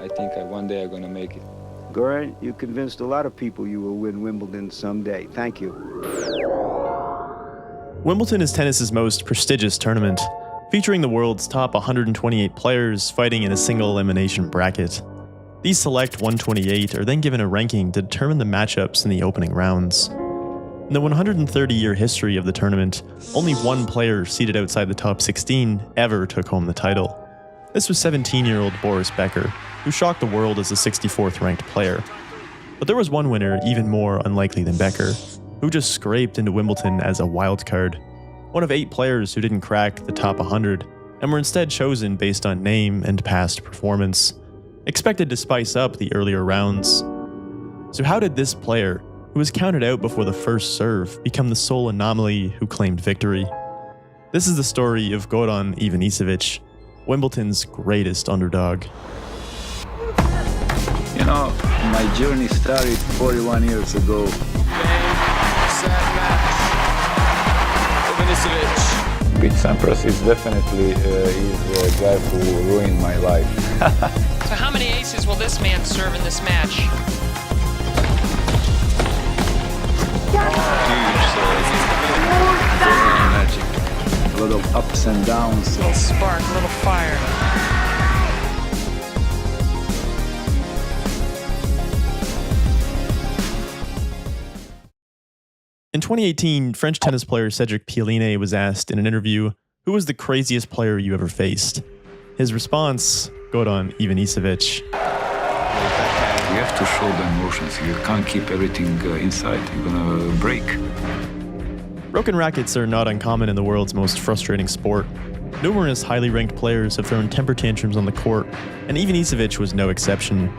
I think one day I'm going to make it. Goran, you convinced a lot of people you will win Wimbledon someday. Thank you. Wimbledon is tennis's most prestigious tournament, featuring the world's top 128 players fighting in a single elimination bracket. These select 128 are then given a ranking to determine the matchups in the opening rounds. In the 130-year history of the tournament, only one player seated outside the top 16 ever took home the title. This was 17-year-old Boris Becker, who shocked the world as the 64th ranked player. But there was one winner even more unlikely than Becker, who just scraped into Wimbledon as a wildcard, one of 8 players who didn't crack the top 100 and were instead chosen based on name and past performance, expected to spice up the earlier rounds. So how did this player, who was counted out before the first serve, become the sole anomaly who claimed victory? This is the story of Goran Ivanišević, Wimbledon's greatest underdog. You know, my journey started 41 years ago. Set match. Ivanišević. Pete Sampras is definitely is a guy who ruined my life. So how many aces will this man serve in this match? Magic. A lot of ups and downs. A little spark, a little fire. In 2018, French tennis player Cédric Pioline was asked in an interview, who was the craziest player you ever faced? His response, Goran Ivanišević. You have to show the emotions. You can't keep everything inside. You're gonna break. Broken rackets are not uncommon in the world's most frustrating sport. Numerous highly ranked players have thrown temper tantrums on the court, and Ivanišević was no exception.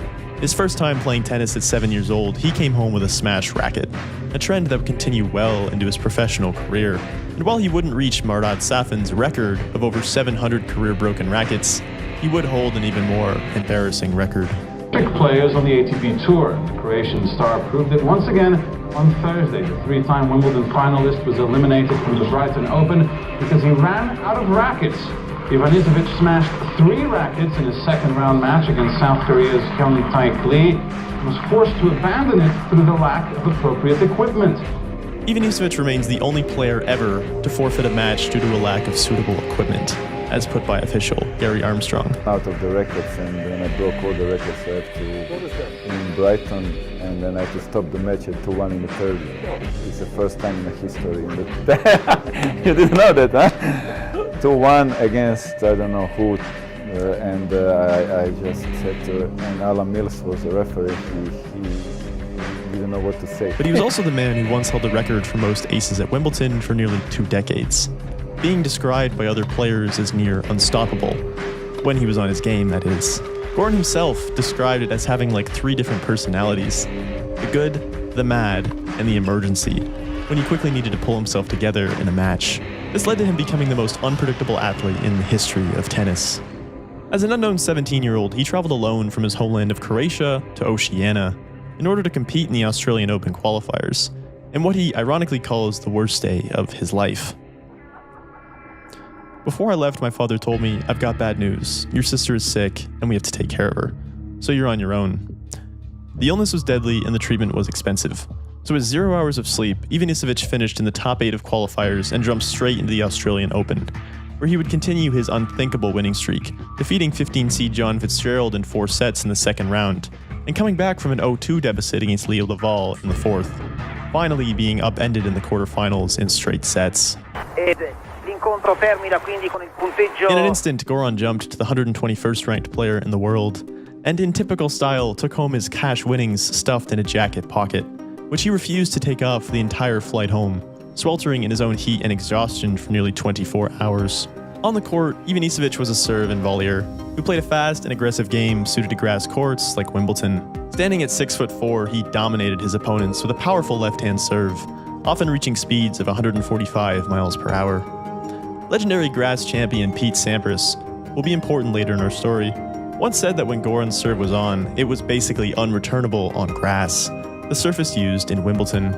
His first time playing tennis at 7 years old, he came home with a smashed racket, a trend that would continue well into his professional career. And while he wouldn't reach Marat Safin's record of over 700 career broken rackets, he would hold an even more embarrassing record. Big players on the ATP Tour. The Croatian star proved it once again on Thursday. The 3-time Wimbledon finalist was eliminated from the Brighton Open because he ran out of rackets. Ivanišević smashed 3 rackets in his second round match against South Korea's Hyun Taek Lee and was forced to abandon it through the lack of appropriate equipment. Ivanišević remains the only player ever to forfeit a match due to a lack of suitable equipment, as put by official Gary Armstrong. Out of the records, and then I broke all the records. I have to in Brighton, and then I had to stop the match at 2-1 in the third. It's the first time in the history. You didn't know that, huh? 2-1 against I don't know who, and I just said to, and Alan Mills was the referee. He didn't know what to say. But he was also the man who once held the record for most aces at Wimbledon for nearly 2 decades, being described by other players as near unstoppable. When he was on his game, that is. Goran himself described it as having like 3 different personalities: the good, the mad, and the emergency, when he quickly needed to pull himself together in a match. This led to him becoming the most unpredictable athlete in the history of tennis. As an unknown 17-year-old, he traveled alone from his homeland of Croatia to Oceania in order to compete in the Australian Open qualifiers, in what he ironically calls the worst day of his life. Before I left, my father told me, "I've got bad news. Your sister is sick, and we have to take care of her. So you're on your own." The illness was deadly, and the treatment was expensive. So with 0 hours of sleep, Ivanišević finished in the top 8 of qualifiers and jumped straight into the Australian Open, where he would continue his unthinkable winning streak, defeating 15-seed John Fitzgerald in 4 sets in the second round, and coming back from an 0-2 deficit against Leo Laval in the 4th, finally being upended in the quarterfinals in straight sets. In an instant, Goran jumped to the 121st ranked player in the world, and in typical style took home his cash winnings stuffed in a jacket pocket, which he refused to take off the entire flight home, sweltering in his own heat and exhaustion for nearly 24 hours. On the court, Ivanišević was a serve and volleyer, who played a fast and aggressive game suited to grass courts like Wimbledon. Standing at 6'4", he dominated his opponents with a powerful left-hand serve, often reaching speeds of 145 miles per hour. Legendary grass champion Pete Sampras will be important later in our story. Once said that when Goran's serve was on, it was basically unreturnable on grass, the surface used in Wimbledon.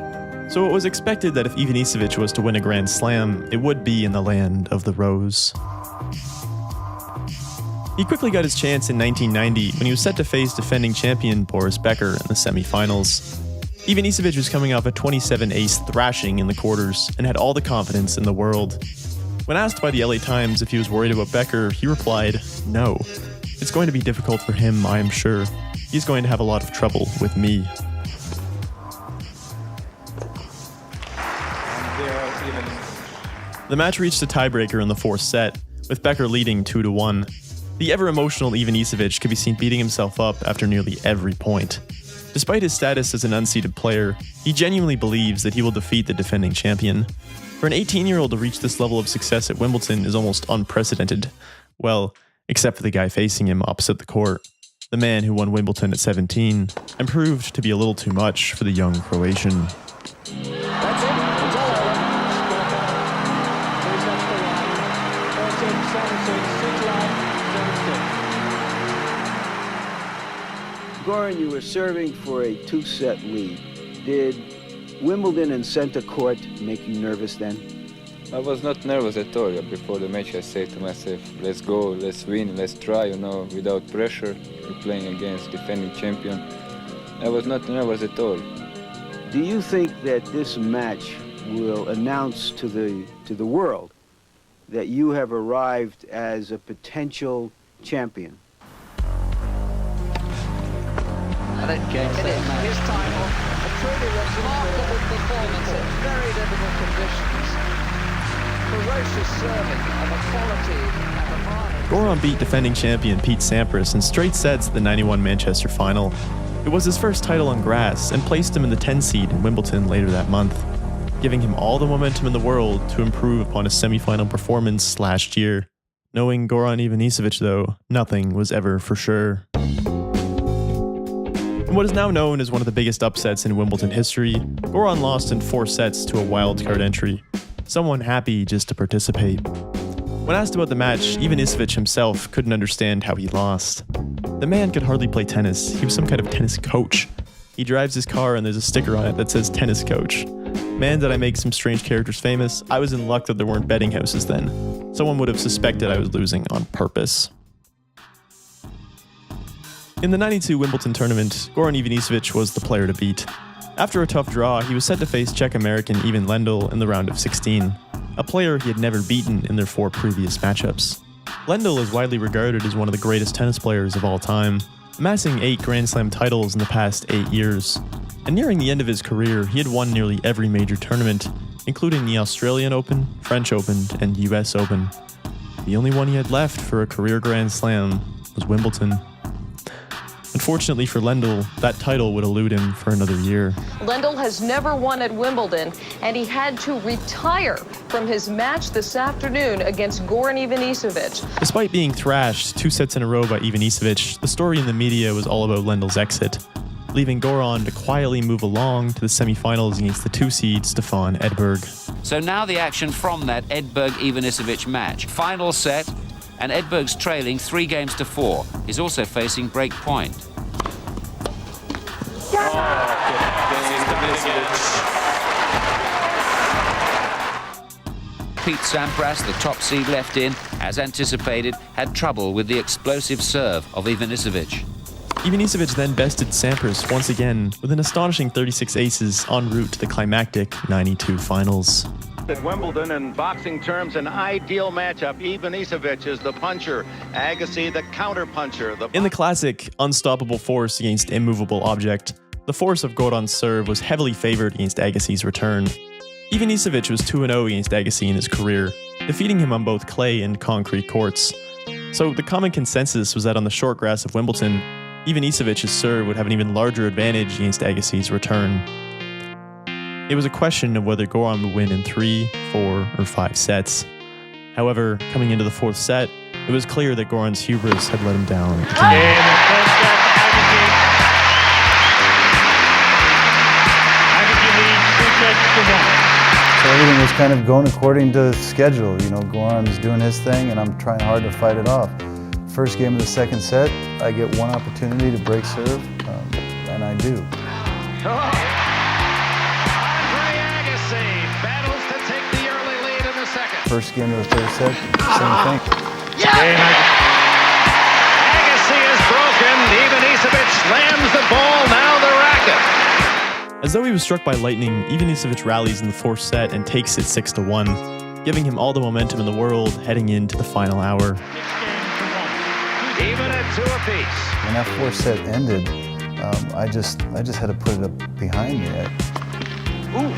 So it was expected that if Ivanišević was to win a Grand Slam, it would be in the land of the rose. He quickly got his chance in 1990 when he was set to face defending champion Boris Becker in the semifinals. Ivanišević was coming off a 27-ace thrashing in the quarters and had all the confidence in the world. When asked by the LA Times if he was worried about Becker, he replied, "No. It's going to be difficult for him, I am sure. He's going to have a lot of trouble with me." The match reached a tiebreaker in the fourth set, with Becker leading 2-1. The ever-emotional Ivanišević could be seen beating himself up after nearly every point. Despite his status as an unseeded player, he genuinely believes that he will defeat the defending champion. For an 18-year-old to reach this level of success at Wimbledon is almost unprecedented. Well, except for the guy facing him opposite the court, the man who won Wimbledon at 17, and proved to be a little too much for the young Croatian. Goran, you were serving for a two-set lead. Did Wimbledon and center court make you nervous then? I was not nervous at all. Before the match I said to myself, let's go, let's win, let's try, without pressure. We're playing against defending champion. I was not nervous at all. Do you think that this match will announce to the world that you have arrived as a potential champion? It is his time off. A truly remarkable performance in very difficult conditions. Ferocious serving of a quality and a mark. Goran beat defending champion Pete Sampras in straight sets at the '91 Manchester final. It was his first title on grass and placed him in the 10 seed in Wimbledon later that month, giving him all the momentum in the world to improve upon his semi-final performance last year. Knowing Goran Ivanišević, though, nothing was ever for sure. In what is now known as one of the biggest upsets in Wimbledon history, Goran lost in 4 sets to a wildcard entry, someone happy just to participate. When asked about the match, Ivanišević himself couldn't understand how he lost. The man could hardly play tennis. He was some kind of tennis coach. He drives his car and there's a sticker on it that says tennis coach. Man, did I make some strange characters famous. I was in luck that there weren't betting houses then. Someone would have suspected I was losing on purpose. In the '92 Wimbledon tournament, Goran Ivanišević was the player to beat. After a tough draw, he was set to face Czech-American Ivan Lendl in the round of 16, a player he had never beaten in their 4 previous matchups. Lendl is widely regarded as one of the greatest tennis players of all time, amassing 8 Grand Slam titles in the past 8 years. And nearing the end of his career, he had won nearly every major tournament, including the Australian Open, French Open, and US Open. The only one he had left for a career Grand Slam was Wimbledon. Unfortunately for Lendl, that title would elude him for another year. Lendl has never won at Wimbledon, and he had to retire from his match this afternoon against Goran Ivanišević. Despite being thrashed 2 sets in a row by Ivanišević, the story in the media was all about Lendl's exit, leaving Goran to quietly move along to the semifinals against the 2 seed Stefan Edberg. So now the action from that Edberg-Ivanišević match. Final set, and Edberg's trailing 3-4. He's also facing break point. Pete Sampras, the top seed left in, as anticipated, had trouble with the explosive serve of Ivanišević. Ivanišević then bested Sampras once again with an astonishing 36 aces en route to the climactic '92 finals. At Wimbledon, in boxing terms, an ideal matchup. Ivanišević is the puncher, Agassi the counter-puncher. In the classic unstoppable force against immovable object, the force of Goran's serve was heavily favored against Agassi's return. Ivanišević was 2-0 against Agassi in his career, defeating him on both clay and concrete courts. So the common consensus was that on the short grass of Wimbledon, Ivanišević's serve would have an even larger advantage against Agassi's return. It was a question of whether Goran would win in 3, 4, or 5 sets. However, coming into the 4th set, it was clear that Goran's hubris had let him down again. So everything was kind of going according to schedule. Goran's doing his thing and I'm trying hard to fight it off. First game of the 2nd set, I get one opportunity to break serve, and I do. Battles to take the early lead in the 2nd. First game of the 3rd set, same thing. As though he was struck by lightning, Ivanišević rallies in the fourth set and takes it 6-1, giving him all the momentum in the world heading into the final hour. Even at 2 apiece. When that fourth set ended, I just had to put it up behind me. Love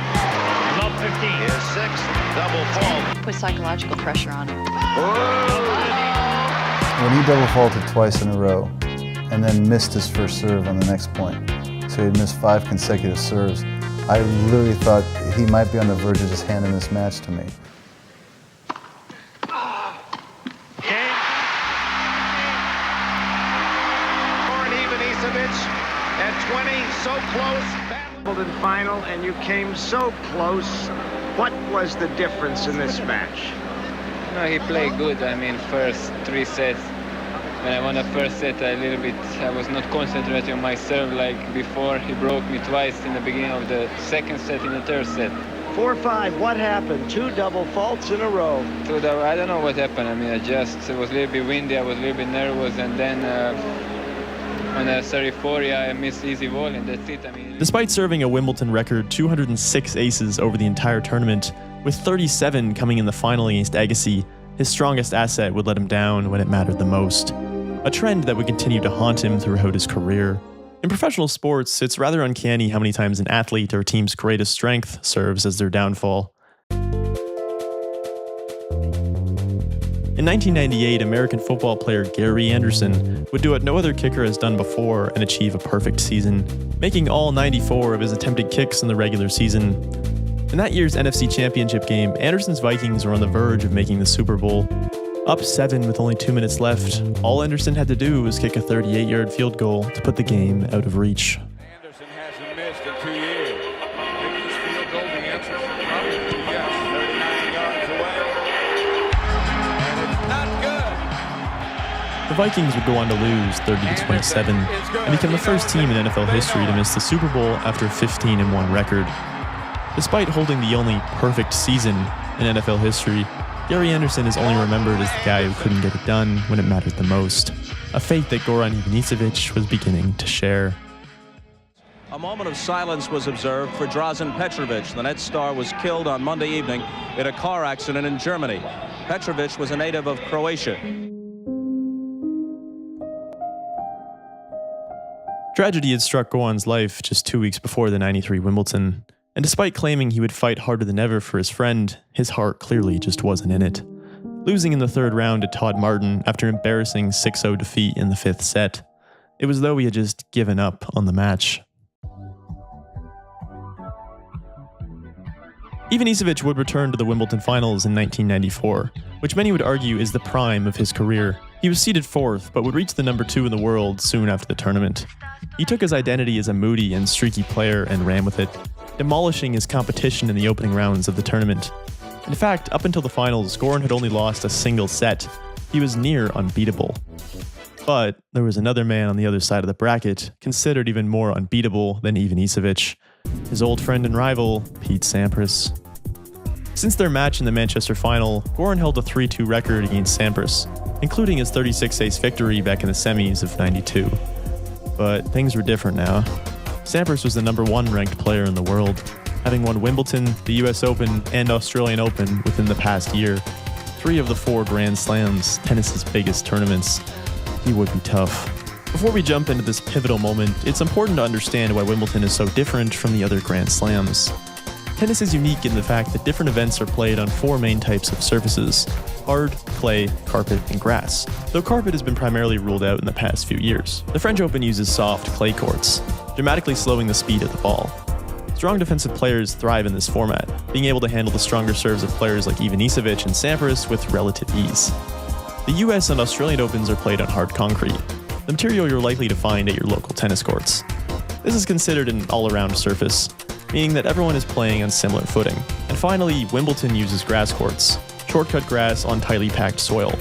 15. His 6th double fault. Put psychological pressure on him. When he double faulted twice in a row and then missed his first serve on the next point, so he'd missed 5 consecutive serves, I literally thought he might be on the verge of just handing this match to me. Goran Ivanišević at 20, so close. Wimbledon final, and you came so close. What was the difference in this match? No, he played good. I mean, first 3 sets. When I won the first set, I was not concentrating on my serve like before. He broke me twice in the beginning of the second set, in the third set. 4-5, what happened? 2 double faults in a row. I don't know what happened. I mean, it was a little bit windy, I was a little bit nervous, and then on the 34, I missed easy volley, and that's it. I mean, Despite serving a Wimbledon record 206 aces over the entire tournament, with 37 coming in the final against Agassi, his strongest asset would let him down when it mattered the most. A trend that would continue to haunt him throughout his career. In professional sports, it's rather uncanny how many times an athlete or a team's greatest strength serves as their downfall. In 1998, American football player Gary Anderson would do what no other kicker has done before and achieve a perfect season, making all 94 of his attempted kicks in the regular season. In that year's NFC Championship game, Anderson's Vikings were on the verge of making the Super Bowl. Up 7 with only 2 minutes left, all Anderson had to do was kick a 38-yard field goal to put the game out of reach. Anderson hasn't missed in 2 years. Maybe this field goal, the answer is probably yes. 39 yards away. And it's not good. The Vikings would go on to lose 30-27 and become the first team in NFL history to miss the Super Bowl after a 15-1 record. Despite holding the only perfect season in NFL history, Gary Anderson is only remembered as the guy who couldn't get it done when it mattered the most, a fate that Goran Ivanišević was beginning to share. A moment of silence was observed for Drazen Petrovic. The Nets star was killed on Monday evening in a car accident in Germany. Petrovic was a native of Croatia. Tragedy had struck Goran's life just 2 weeks before the '93 Wimbledon. And despite claiming he would fight harder than ever for his friend, his heart clearly just wasn't in it. Losing in the third round to Todd Martin after embarrassing 6-0 defeat in the 5th set, it was as though he had just given up on the match. Ivanišević would return to the Wimbledon finals in 1994, which many would argue is the prime of his career. He was seeded 4th, but would reach the number 2 in the world soon after the tournament. He took his identity as a moody and streaky player and ran with it, demolishing his competition in the opening rounds of the tournament. In fact, up until the finals, Goran had only lost a single set. He was near unbeatable. But there was another man on the other side of the bracket, considered even more unbeatable than Ivanišević, his old friend and rival, Pete Sampras. Since their match in the Manchester final, Goran held a 3-2 record against Sampras, including his 36-ace victory back in the semis of '92. But things were different now. Sampras was the number 1 ranked player in the world, having won Wimbledon, the US Open, and Australian Open within the past year. 3 of the 4 Grand Slams, tennis's biggest tournaments. He would be tough. Before we jump into this pivotal moment, it's important to understand why Wimbledon is so different from the other Grand Slams. Tennis is unique in the fact that different events are played on 4 main types of surfaces: hard, clay, carpet, and grass, though carpet has been primarily ruled out in the past few years. The French Open uses soft clay courts, dramatically slowing the speed of the ball. Strong defensive players thrive in this format, being able to handle the stronger serves of players like Ivanišević and Sampras with relative ease. The US and Australian Opens are played on hard concrete, the material you're likely to find at your local tennis courts. This is considered an all-around surface, meaning that everyone is playing on similar footing. And finally, Wimbledon uses grass courts, shortcut grass on tightly packed soil.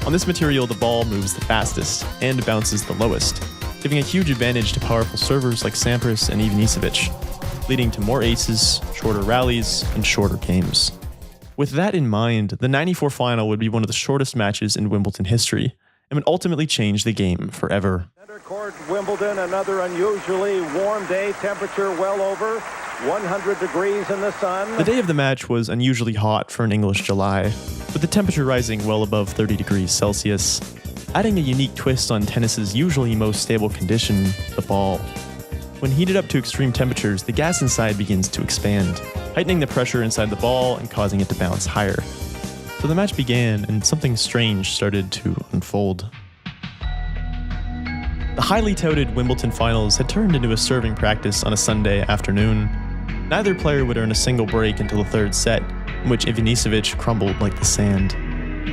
On this material, the ball moves the fastest and bounces the lowest, giving a huge advantage to powerful servers like Sampras and Ivanišević, leading to more aces, shorter rallies, and shorter games. With that in mind, the '94 final would be one of the shortest matches in Wimbledon history, and would ultimately change the game forever. Center court, Wimbledon. Wimbledon, another unusually warm day, temperature well over 100 degrees in the sun. The day of the match was unusually hot for an English July, with the temperature rising well above 30 degrees Celsius, adding a unique twist on tennis's usually most stable condition, the ball. When heated up to extreme temperatures, the gas inside begins to expand, heightening the pressure inside the ball and causing it to bounce higher. So the match began, and something strange started to unfold. The highly touted Wimbledon finals had turned into a serving practice on a Sunday afternoon. Neither player would earn a single break until the third set, in which Ivanišević crumbled like the sand.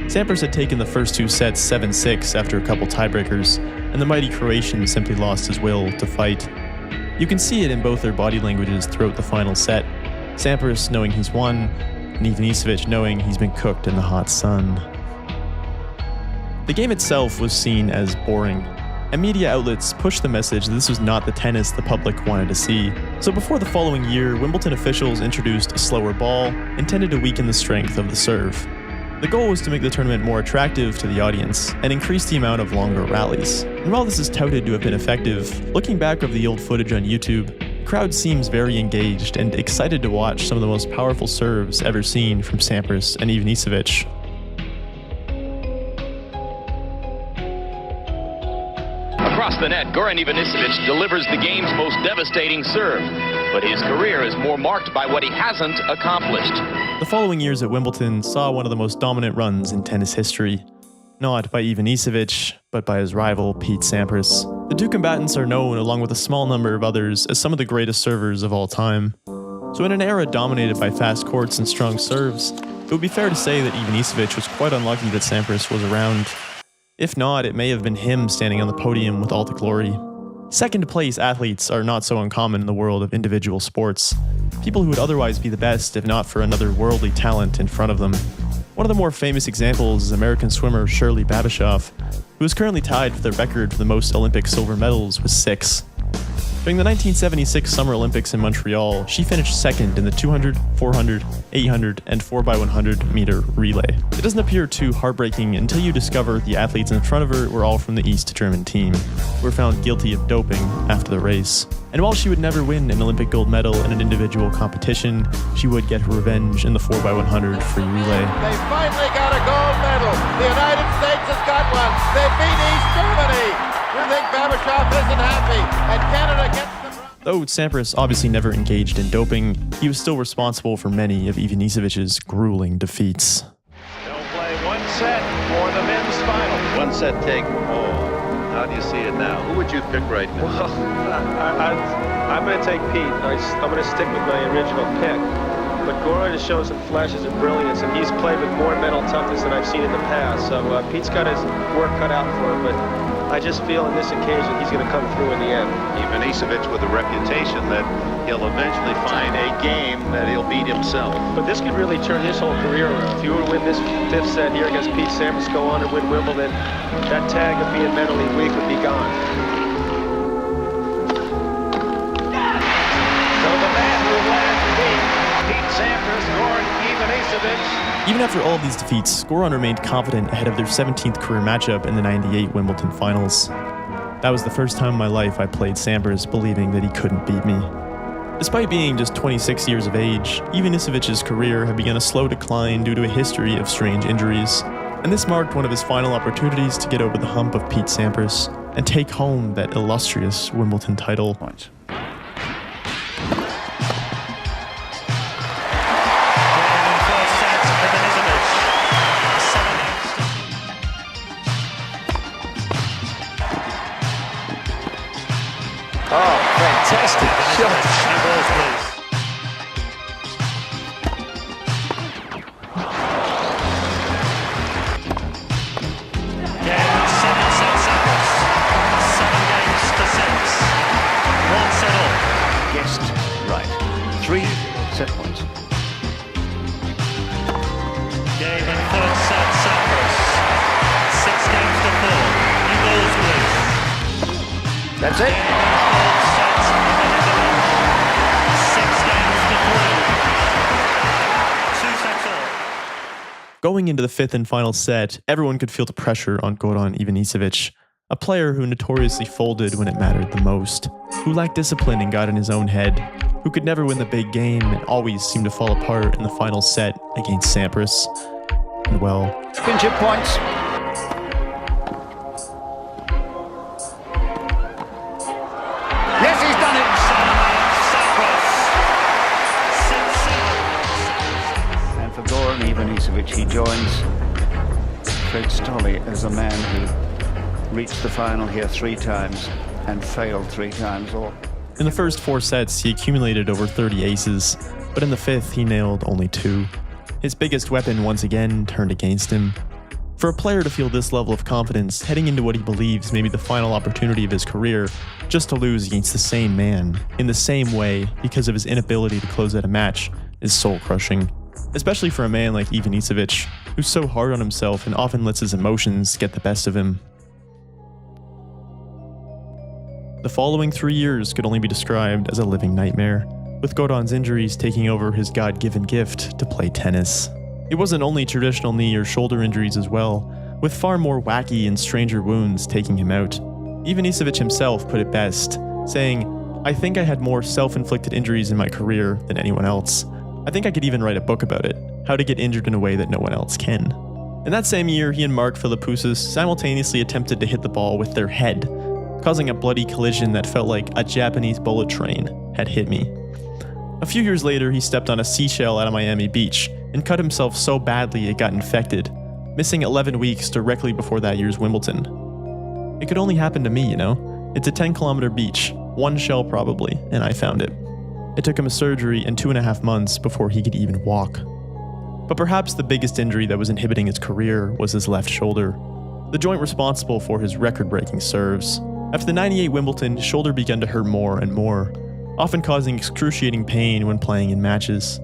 Sampras had taken the first two sets 7-6 after a couple tiebreakers, and the mighty Croatian simply lost his will to fight. You can see it in both their body languages throughout the final set, Sampras knowing he's won, and Ivanišević knowing he's been cooked in the hot sun. The game itself was seen as boring, and media outlets pushed the message that this was not the tennis the public wanted to see. So before the following year, Wimbledon officials introduced a slower ball, intended to weaken the strength of the serve. The goal was to make the tournament more attractive to the audience and increase the amount of longer rallies. And while this is touted to have been effective, looking back over the old footage on YouTube, the crowd seems very engaged and excited to watch some of the most powerful serves ever seen from Sampras and Ivanišević. Across the net, Goran Ivanišević delivers the game's most devastating serve, but his career is more marked by what he hasn't accomplished. The following years at Wimbledon saw one of the most dominant runs in tennis history. Not by Ivanišević, but by his rival, Pete Sampras. The two combatants are known, along with a small number of others, as some of the greatest servers of all time. So in an era dominated by fast courts and strong serves, it would be fair to say that Ivanišević was quite unlucky that Sampras was around. If not, it may have been him standing on the podium with all the glory. Second-place athletes are not so uncommon in the world of individual sports. People who would otherwise be the best if not for another worldly talent in front of them. One of the more famous examples is American swimmer Shirley Babashoff, who is currently tied for the record for the most Olympic silver medals with 6. During the 1976 Summer Olympics in Montreal, she finished second in the 200, 400, 800, and 4x100 meter relay. It doesn't appear too heartbreaking until you discover the athletes in front of her were all from the East German team, who were found guilty of doping after the race. And while she would never win an Olympic gold medal in an individual competition, she would get her revenge in the 4x100 free relay. They finally got a gold medal. The United States has got one. They beat East Germany. You think Babashoff isn't happy, and Canada gets them. Though Sampras obviously never engaged in doping, he was still responsible for many of Ivanišević's grueling defeats. They'll play one set for the men's final. One set take all. How do you see it now? Who would you pick right now? Well, I'm going to take Pete. I'm going to stick with my original pick. But Goran has shown some flashes of brilliance, and he's played with more mental toughness than I've seen in the past. So Pete's got his work cut out for him, but I just feel on this occasion he's going to come through in the end. Ivanišević with a reputation that he'll eventually find a game that he'll beat himself. But this could really turn his whole career around. If you were to win this 5th set here against Pete Sampras, go on and win Wimbledon, that tag of being mentally weak would be gone. So the man who led Pete Sampras, Goran Ivanišević. Even after all of these defeats, Goran remained confident ahead of their 17th career matchup in the '98 Wimbledon finals. That was the first time in my life I played Sampras believing that he couldn't beat me. Despite being just 26 years of age, Ivanišević's career had begun a slow decline due to a history of strange injuries, and this marked one of his final opportunities to get over the hump of Pete Sampras and take home that illustrious Wimbledon title. Oh, fantastic shot. Guessed right. 3 set points. Game in 3rd set, Sampras. 6 games to 4. New balls, please. That's it. 4th set, 6 games to 3. 2 sets all. Going into the 5th and final set, everyone could feel the pressure on Goran Ivanišević. A player who notoriously folded when it mattered the most, who lacked discipline and got in his own head, who could never win the big game and always seemed to fall apart in the final set against Sampras. And well, championship points. Yes, he's done it. And for Goran Ivanišević, he joins Fred Stolle as a man who reached the final here 3 times and failed 3 times. In the first 4 sets, he accumulated over 30 aces, but in the 5th, he nailed only 2. His biggest weapon once again turned against him. For a player to feel this level of confidence heading into what he believes may be the final opportunity of his career, just to lose against the same man, in the same way, because of his inability to close out a match, is soul-crushing. Especially for a man like Ivanišević, who's so hard on himself and often lets his emotions get the best of him. The following 3 years could only be described as a living nightmare, with Goran's injuries taking over his God-given gift to play tennis. It wasn't only traditional knee or shoulder injuries as well, with far more wacky and stranger wounds taking him out. Ivanišević himself put it best, saying, "I think I had more self-inflicted injuries in my career than anyone else. I think I could even write a book about it, how to get injured in a way that no one else can." In that same year, he and Mark Philippoussis simultaneously attempted to hit the ball with their head, causing a bloody collision that felt like a Japanese bullet train had hit me. A few years later, he stepped on a seashell out of Miami Beach and cut himself so badly it got infected, missing 11 weeks directly before that year's Wimbledon. It could only happen to me, you know? It's a 10-kilometer beach, 1 shell probably, and I found it. It took him a surgery and 2.5 months before he could even walk. But perhaps the biggest injury that was inhibiting his career was his left shoulder, the joint responsible for his record-breaking serves. After the '98 Wimbledon, his shoulder began to hurt more and more, often causing excruciating pain when playing in matches.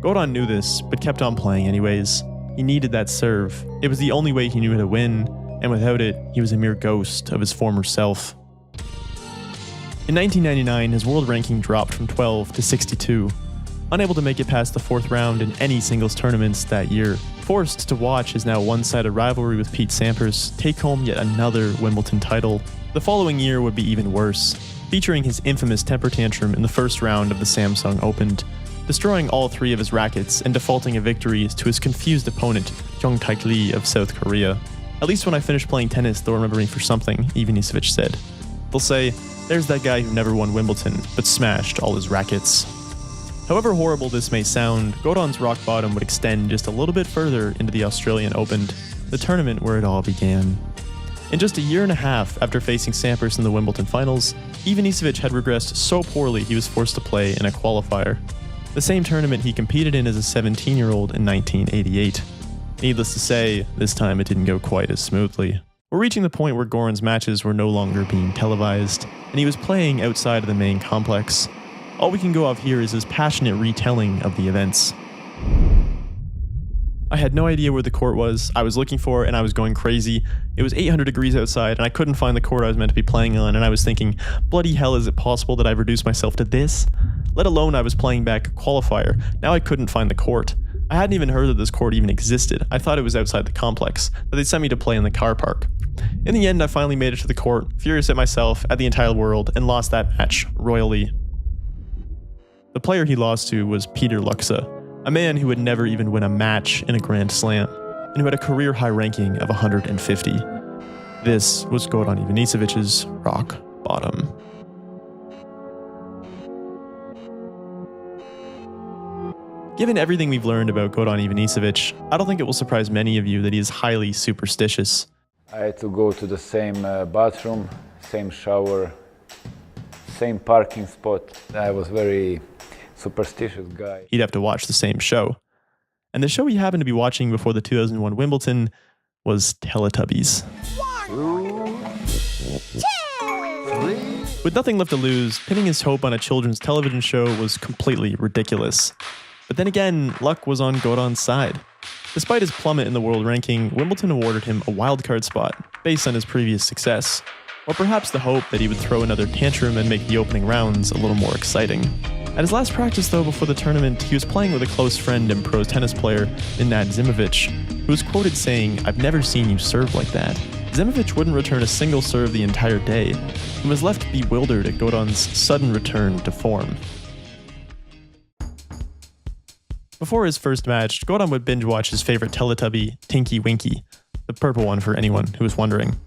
Goran knew this, but kept on playing anyways. He needed that serve. It was the only way he knew how to win, and without it, he was a mere ghost of his former self. In 1999, his world ranking dropped from 12 to 62. Unable to make it past the 4th round in any singles tournaments that year, forced to watch his now one-sided rivalry with Pete Sampras take home yet another Wimbledon title. The following year would be even worse, featuring his infamous temper tantrum in the first round of the Samsung Open, destroying all 3 of his rackets and defaulting a victory to his confused opponent, Jung Taek Lee of South Korea. "At least when I finish playing tennis, they'll remember me for something," Ivanišević said. "They'll say, there's that guy who never won Wimbledon, but smashed all his rackets." However horrible this may sound, Goran's rock bottom would extend just a little bit further into the Australian Open, the tournament where it all began. In just a year and a half after facing Sampras in the Wimbledon finals, Ivanišević had regressed so poorly he was forced to play in a qualifier, the same tournament he competed in as a 17-year-old in 1988. Needless to say, this time it didn't go quite as smoothly. We're reaching the point where Goran's matches were no longer being televised, and he was playing outside of the main complex. All we can go off here is his passionate retelling of the events. "I had no idea where the court was. I was looking for it and I was going crazy. It was 800 degrees outside and I couldn't find the court I was meant to be playing on, and I was thinking, bloody hell, is it possible that I've reduced myself to this? Let alone I was playing back a qualifier. Now I couldn't find the court. I hadn't even heard that this court even existed. I thought it was outside the complex, that they sent me to play in the car park. In the end, I finally made it to the court, furious at myself, at the entire world, and lost that match royally." The player he lost to was Peter Luxa, a man who would never even win a match in a Grand Slam, and who had a career high ranking of 150. This was Goran Ivanišević's rock bottom. Given everything we've learned about Goran Ivanišević, I don't think it will surprise many of you that he is highly superstitious. I had to go to the same bathroom, same shower, same parking spot. I was very superstitious guy. He'd have to watch the same show. And the show he happened to be watching before the 2001 Wimbledon was Teletubbies. 1, 2, 3. With nothing left to lose, pinning his hope on a children's television show was completely ridiculous. But then again, luck was on Goran's side. Despite his plummet in the world ranking, Wimbledon awarded him a wildcard spot based on his previous success, or perhaps the hope that he would throw another tantrum and make the opening rounds a little more exciting. At his last practice though before the tournament, he was playing with a close friend and pro tennis player, Nenad Zimovic, who was quoted saying, "I've never seen you serve like that." Ivanišević wouldn't return a single serve the entire day, and was left bewildered at Goran's sudden return to form. Before his first match, Goran would binge-watch his favorite Teletubby, Tinky Winky, the purple one for anyone who was wondering,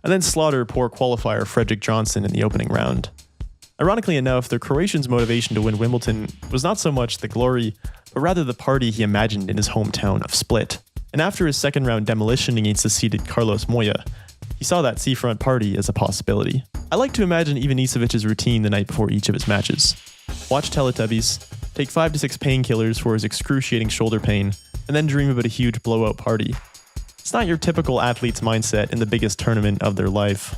and then slaughter poor qualifier Frederick Johnson in the opening round. Ironically enough, the Croatian's motivation to win Wimbledon was not so much the glory, but rather the party he imagined in his hometown of Split. And after his second round demolition against the seeded Carlos Moya, he saw that seafront party as a possibility. I like to imagine Ivanisevic's routine the night before each of his matches. Watch Teletubbies, take 5 to 6 painkillers for his excruciating shoulder pain, and then dream about a huge blowout party. It's not your typical athlete's mindset in the biggest tournament of their life.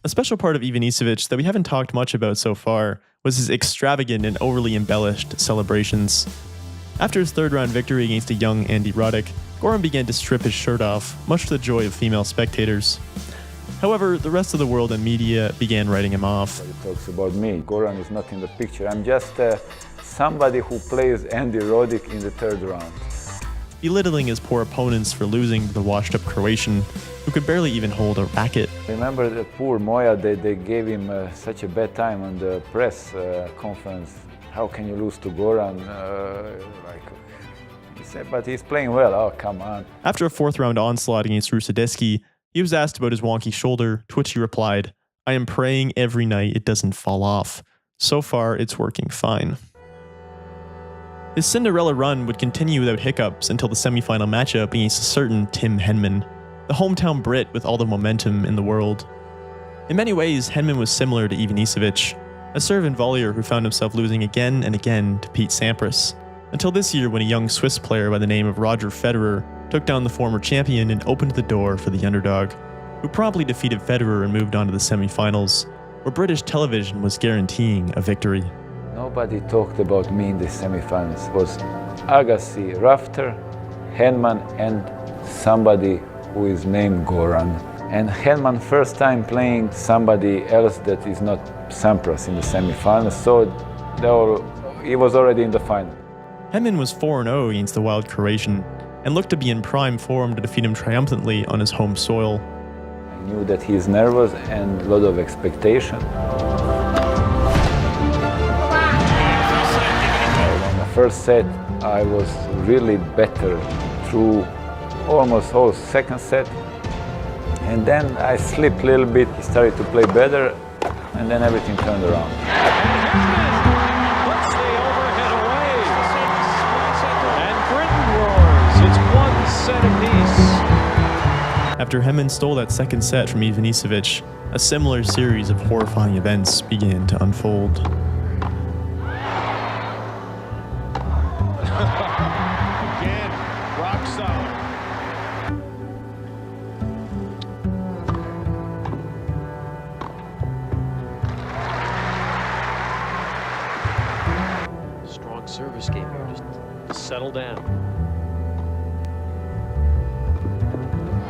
A special part of Ivanišević that we haven't talked much about so far was his extravagant and overly embellished celebrations. After his third round victory against a young Andy Roddick, Goran began to strip his shirt off, much to the joy of female spectators. However, the rest of the world and media began writing him off. He talks about me. Goran is not in the picture. I'm just somebody who plays Andy Roddick in the third round. Belittling his poor opponents for losing to the washed-up Croatian, who could barely even hold a racket. Remember the poor Moya, they gave him such a bad time on the press conference. How can you lose to Goran? He said, but he's playing well, oh come on. After a fourth-round onslaught against Rusadesky, he was asked about his wonky shoulder, to which he replied, "I am praying every night it doesn't fall off. So far, it's working fine." His Cinderella run would continue without hiccups until the semi-final matchup against a certain Tim Henman, the hometown Brit with all the momentum in the world. In many ways, Henman was similar to Ivanišević, a serve and volleyer who found himself losing again and again to Pete Sampras, until this year when a young Swiss player by the name of Roger Federer took down the former champion and opened the door for the underdog, who promptly defeated Federer and moved on to the semi-finals, where British television was guaranteeing a victory. Nobody talked about me in the semi-finals. It was Agassi, Rafter, Henman, and somebody who is named Goran. And Henman first time playing somebody else that is not Sampras in the semi-finals, so he was already in the final. Henman was 4-0 against the wild Croatian, and looked to be in prime form to defeat him triumphantly on his home soil. I knew that he's nervous and a lot of expectation. First set, I was really better through almost whole second set. And then I slipped a little bit, he started to play better, and then everything turned around. Puts the overhead away. And Britain roars. It's 1 set apiece. After Henman stole that second set from Ivanišević, a similar series of horrifying events began to unfold. Again, rock solid. Strong service game here, just settle down.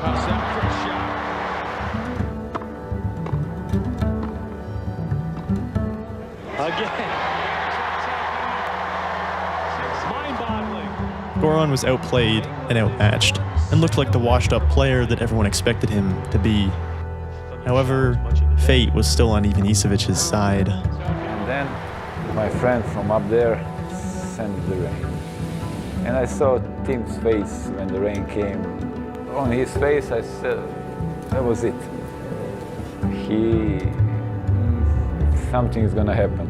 How's that for a shot? Again. Goran was outplayed and outmatched, and looked like the washed-up player that everyone expected him to be. However, fate was still on Ivanišević's side. And then my friend from up there sent the rain. And I saw Tim's face when the rain came. On his face, I said, that was it. Something is gonna happen.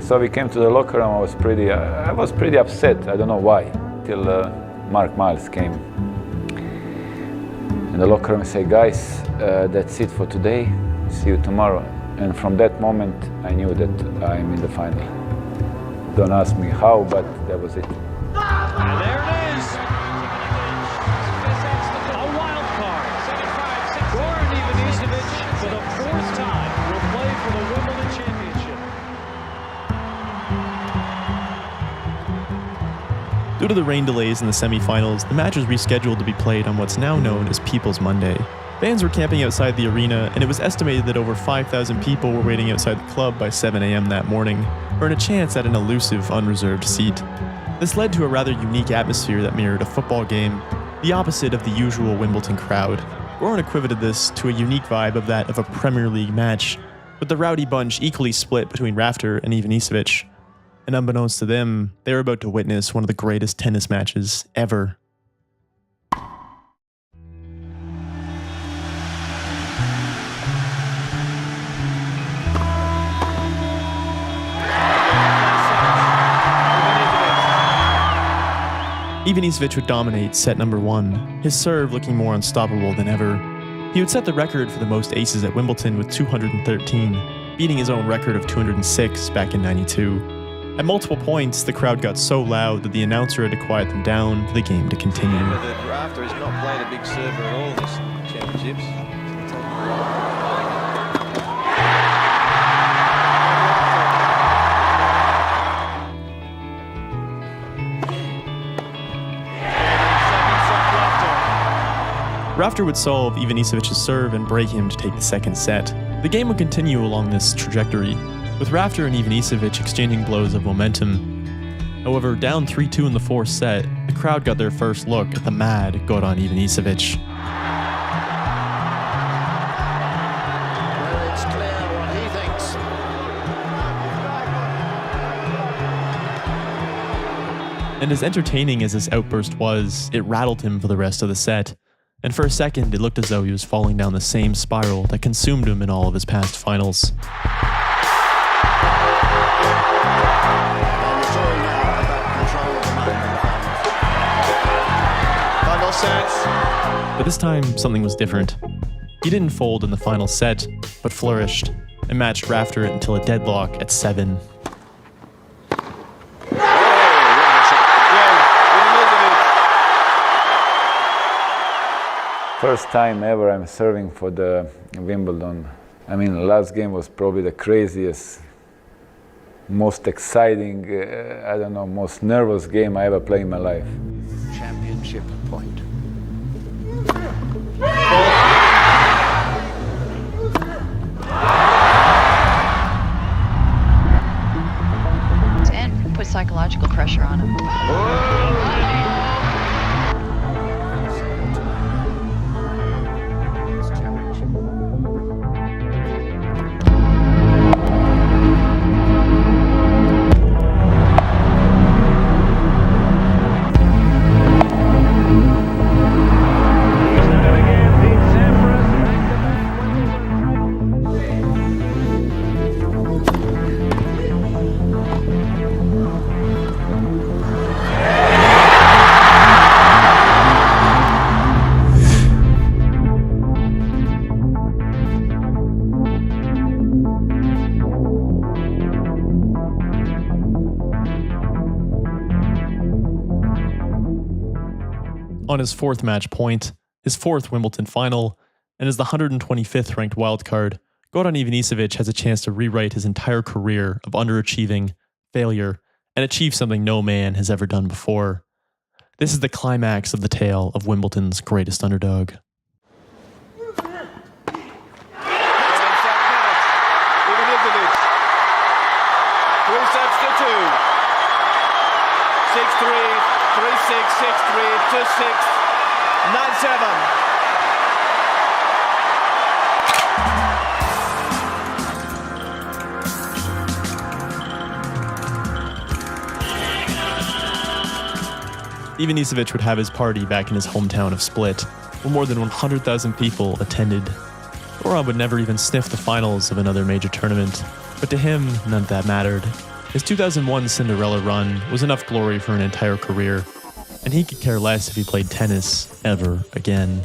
So we came to the locker room, I was pretty upset, I don't know why, till Mark Miles came. In the locker room and said, guys, that's it for today, see you tomorrow. And from that moment, I knew that I'm in the final. Don't ask me how, but that was it. And there it is. A wild card. Goran Ivanišević, for the 4th time, will play for the Wimbledon Championship. Due to the rain delays in the semi-finals, the match was rescheduled to be played on what's now known as People's Monday. Fans were camping outside the arena, and it was estimated that over 5,000 people were waiting outside the club by 7 a.m. that morning, earning a chance at an elusive, unreserved seat. This led to a rather unique atmosphere that mirrored a football game, the opposite of the usual Wimbledon crowd, Goran equated this to a unique vibe of that of a Premier League match, with the rowdy bunch equally split between Rafter and Ivanišević. And unbeknownst to them, they were about to witness one of the greatest tennis matches ever. Ivanišević would dominate set number 1, his serve looking more unstoppable than ever. He would set the record for the most aces at Wimbledon with 213, beating his own record of 206 back in '92. At multiple points, the crowd got so loud that the announcer had to quiet them down for the game to continue. Rafter has not played a big server at all in this championships. Rafter would solve Ivanišević's serve and break him to take the second set. The game would continue along this trajectory, with Rafter and Ivanišević exchanging blows of momentum. However, down 3-2 in the fourth set, the crowd got their first look at the mad Goran Ivanišević. Well, it's clear what he thinks. And as entertaining as this outburst was, it rattled him for the rest of the set. And for a second, it looked as though he was falling down the same spiral that consumed him in all of his past finals. Final sets. But this time, something was different. He didn't fold in the final set, but flourished, and matched Rafter until a deadlock at 7. First time ever I'm serving for the Wimbledon. I mean, the last game was probably the craziest, most exciting, I don't know, most nervous game I ever played in my life. Championship point. And put psychological pressure on him. On his fourth match point, his fourth Wimbledon final, and as the 125th ranked wildcard, Goran Ivanišević has a chance to rewrite his entire career of underachieving, failure, and achieve something no man has ever done before. This is the climax of the tale of Wimbledon's greatest underdog. Ivanišević. 3 sets to 2. 6-3, 3-6, 6-3, 2-6, 9-7. Ivanišević would have his party back in his hometown of Split, where more than 100,000 people attended. Goran would never even sniff the finals of another major tournament, but to him, none of that mattered. His 2001 Cinderella run was enough glory for an entire career, and he could care less if he played tennis ever again.